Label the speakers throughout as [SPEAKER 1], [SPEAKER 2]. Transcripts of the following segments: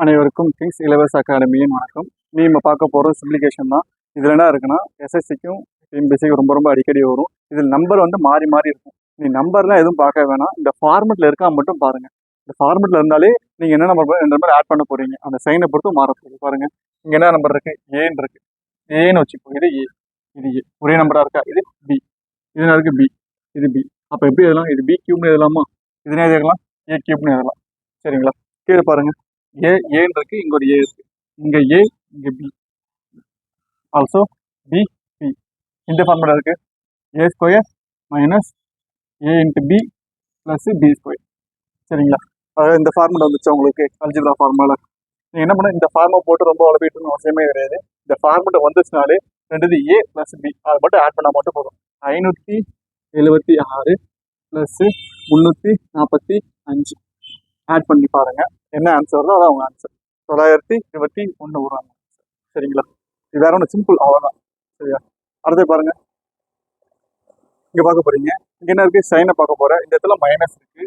[SPEAKER 1] அனைவருக்கும் கிங்ஸ் இலவச அகாடமியின் வணக்கம். நம்ம பார்க்க போகிற சிம்பிளிகேஷன் தான். இதில் என்ன இருக்குன்னா, எஸ்எஸ்சிக்கும் டிஎன்பிஎஸ்சிக்கும் ரொம்ப ரொம்ப அடிக்கடி வரும். இதில் நம்பர் வந்து மாறி மாறி இருக்கும். நீ நம்பர்லாம் எதுவும் பார்க்க வேணாம், இந்த ஃபார்மெட்டில் இருக்கா மட்டும் பாருங்கள். இந்த ஃபார்மெட்டில் இருந்தாலே நீங்கள் என்ன நம்பர் இந்த மாதிரி ஆட் பண்ண போகிறீங்க, அந்த சைனை பொறுத்து மாற போகுது பாருங்கள். இங்கே என்ன நம்பர் இருக்குது, ஏன்னு இருக்குது, ஏன்னு வச்சுப்போம். இது ஏ, இது ஏ ஒரே நம்பராக இருக்கா, இது பி, இது என்ன இருக்குது பி, இது பி. அப்போ எப்படி எழுதலாம், இது பி கியூப்னு எழுதலாமா, இதுனே எழுதலாம் ஏ கியூப்னு எழுதலாம். சரிங்களா, கீழே பாருங்கள், ஏன்னு இருக்கு, இங்க ஒரு ஏ இருக்கு, இங்க ஏ, இங்க பி, ஆல்சோ பி பி. இந்த ஃபார்முலா இருக்கு, A square minus A into B plus B square. சரிங்களா, அதாவது இந்த ஃபார்முலா வந்துச்சு உங்களுக்கு அல்ஜிப்ரா ஃபார்முலா. நீங்கள் என்ன பண்ண, இந்த ஃபார்மை போட்டு ரொம்ப உழப்பிட்டு அவசியமே கிடையாது. இந்த ஃபார்முலா வந்துச்சுனாலே ரெண்டு ஏ பிளஸ் பி அதை மட்டும் ஆட் பண்ணால் மட்டும் போதும். 576 பிளஸ் 345 ஆட் பண்ணி பாருங்க, என்ன ஆன்சர் வருதோ அதான் அவங்க ஆன்சர். 921 வருவாங்க. சரிங்களா, இது வேற ஒன்று சிம்பிள், அவ்வளோதான். சரியா, அடுத்து பாருங்க, இங்கே பார்க்க போறீங்க, இங்கே என்ன இருக்கு, சைனை பார்க்க போறேன். இந்த இடத்துல மைனஸ் இருக்கு.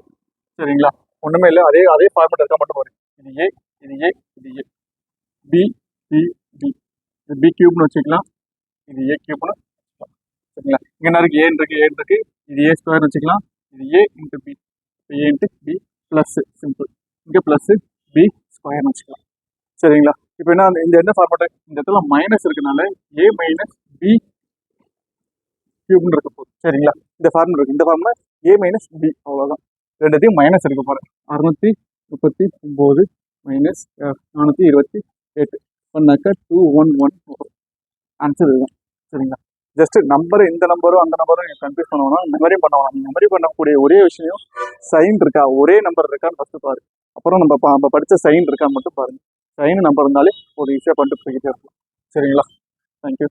[SPEAKER 1] சரிங்களா, ஒன்றுமே இல்லை, அதே ஃபார்மெட் இருக்கா மட்டும் போறேன். இது ஏ, இது ஏ, இது ஏ, பி பி பி, இது பி கியூப்னு வச்சுக்கலாம், இது ஏ கியூப்னு வச்சுக்கலாம். சரிங்களா, இங்கே என்ன இருக்கு, ஏன்னு இருக்கு, இது ஏ ஸ்கொயர்னு வச்சுக்கலாம், இது ஏ இன்ட்டு பி, ஏ இன்ட்டு பி பிளஸ் சிம்பிள், இங்கே பிளஸ் பி ஸ்கொயர்னு வச்சுக்கலாம். சரிங்களா, இப்போ என்ன இந்த என்ன ஃபார்மேட், இந்த இடத்துல மைனஸ் இருக்கனால ஏ மைனஸ் பி கியூப்னு இருக்க போகுது. சரிங்களா, இந்த ஃபார்முலா இருக்கு, இந்த ஃபார்முலா ஏ மைனஸ் பி, அவ்வளோதான். ரெண்டுத்தையும் மைனஸ் இருக்க போகிறேன். 639 மைனஸ் 428 பண்ணாக்கா 211 வரும். ஆன்சர் இதுதான். சரிங்களா, ஜஸ்ட் நம்பர், இந்த நம்பரும் அந்த நம்பரும் நீங்கள் கன்ஃபியூஸ் பண்ணுவோம்னா மெமரி பண்ணுவோம். மெமரி பண்ணக்கூடிய ஒரே விஷயம் சைன் இருக்கா, ஒரே நம்பர் இருக்கான்னு ஃபஸ்ட்டு பாரு. அப்புறம் நம்ம படித்த சைன் இருக்கான்னு மட்டும் பாருங்கள். சைன் நம்பர் இருந்தாலே ஒரு ஈஸியாக பண்ணிட்டு போய்கிட்டே இருக்கும். சரிங்களா, தேங்க்யூ.